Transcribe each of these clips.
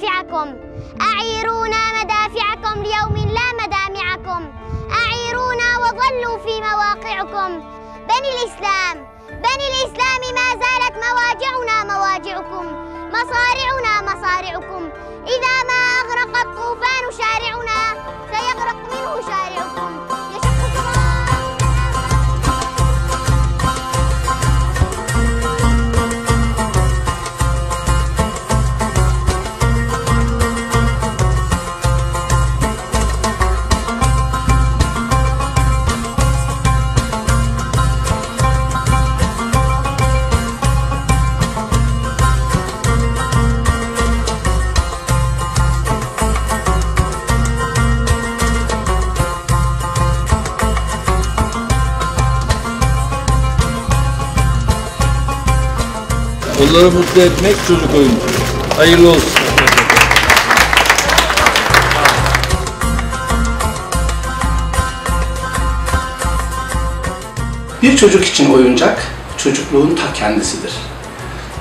مدافعكم أعيرونا مدافعكم ليوم لا مدامعكم أعيرونا وظلوا في مواقعكم بني الإسلام ما زالت مواجعنا مواجعكم مصارعنا مصارعكم إذا ما أغرق الطوفان شارعنا سيغرق منه شارعكم Onları mutlu etmek çocuk oyunu. Hayırlı olsun. Bir çocuk için oyuncak, çocukluğun ta kendisidir.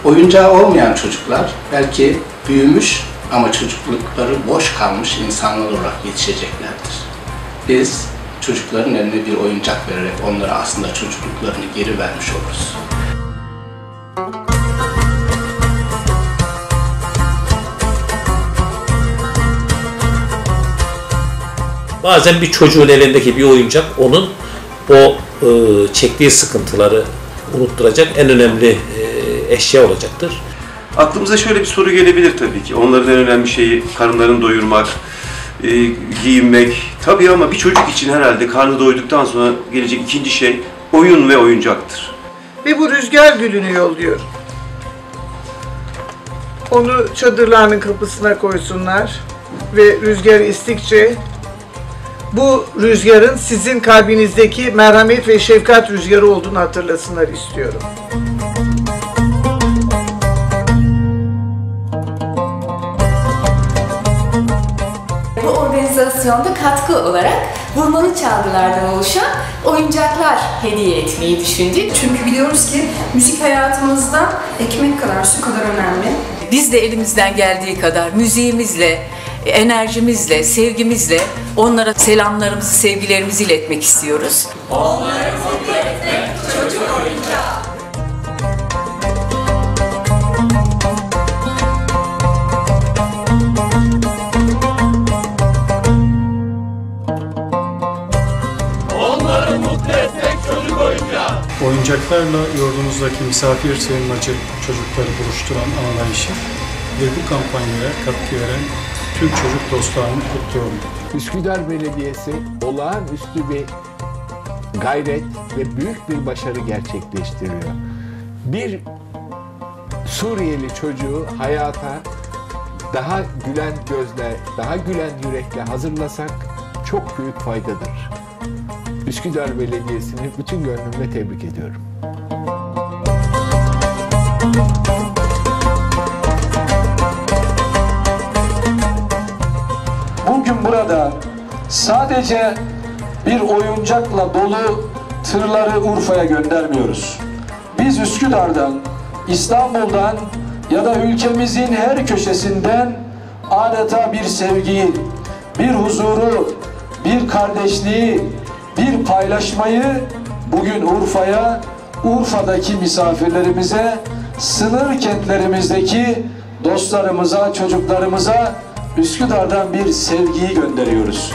Oyuncağı olmayan çocuklar belki büyümüş ama çocuklukları boş kalmış insanlar olarak yetişeceklerdir. Biz çocukların eline bir oyuncak vererek onlara aslında çocukluklarını geri vermiş oluruz. Bazen bir çocuğun elindeki bir oyuncak onun o çektiği sıkıntıları unutturacak en önemli eşya olacaktır. Aklımıza şöyle bir soru gelebilir tabii ki. Onların en önemli şeyi karınlarını doyurmak, giyinmek. Tabii ama bir çocuk için herhalde karnı doyduktan sonra gelecek ikinci şey oyun ve oyuncaktır. Ve bu rüzgar gülünü yolluyor. Onu çadırlarının kapısına koysunlar ve rüzgar estikçe bu rüzgarın sizin kalbinizdeki merhamet ve şefkat rüzgarı olduğunu hatırlasınlar istiyorum. Bu organizasyonda katkı olarak vurmalı çalgılardan oluşan oyuncaklar hediye etmeyi düşündük. Çünkü biliyoruz ki müzik hayatımızda ekmek kadar, su kadar önemli. Biz de elimizden geldiği kadar müziğimizle, enerjimizle, sevgimizle onlara selamlarımızı, sevgilerimizi iletmek istiyoruz. Onları mutlu etmek çocuk oyuncağı. Onları mutlu etmek çocuk oyuncağı. Oyuncaklarla yurdumuzdaki misafir sığınmacı çocukları buluşturan anlayışı ve bu kampanyaya katkı veren tüm çocuk dostlarını kutluyorum. Üsküdar Belediyesi olağanüstü bir gayret ve büyük bir başarı gerçekleştiriyor. Bir Suriyeli çocuğu hayata daha gülen gözle, daha gülen yürekle hazırlasak çok büyük faydadır. Üsküdar Belediyesi'ni bütün gönlümle tebrik ediyorum. Bugün burada sadece bir oyuncakla dolu tırları Urfa'ya göndermiyoruz. Biz Üsküdar'dan, İstanbul'dan ya da ülkemizin her köşesinden adeta bir sevgiyi, bir huzuru, bir kardeşliği, bir paylaşmayı bugün Urfa'ya, Urfa'daki misafirlerimize, sınır kentlerimizdeki dostlarımıza, çocuklarımıza Üsküdar'dan bir sevgiyi gönderiyoruz.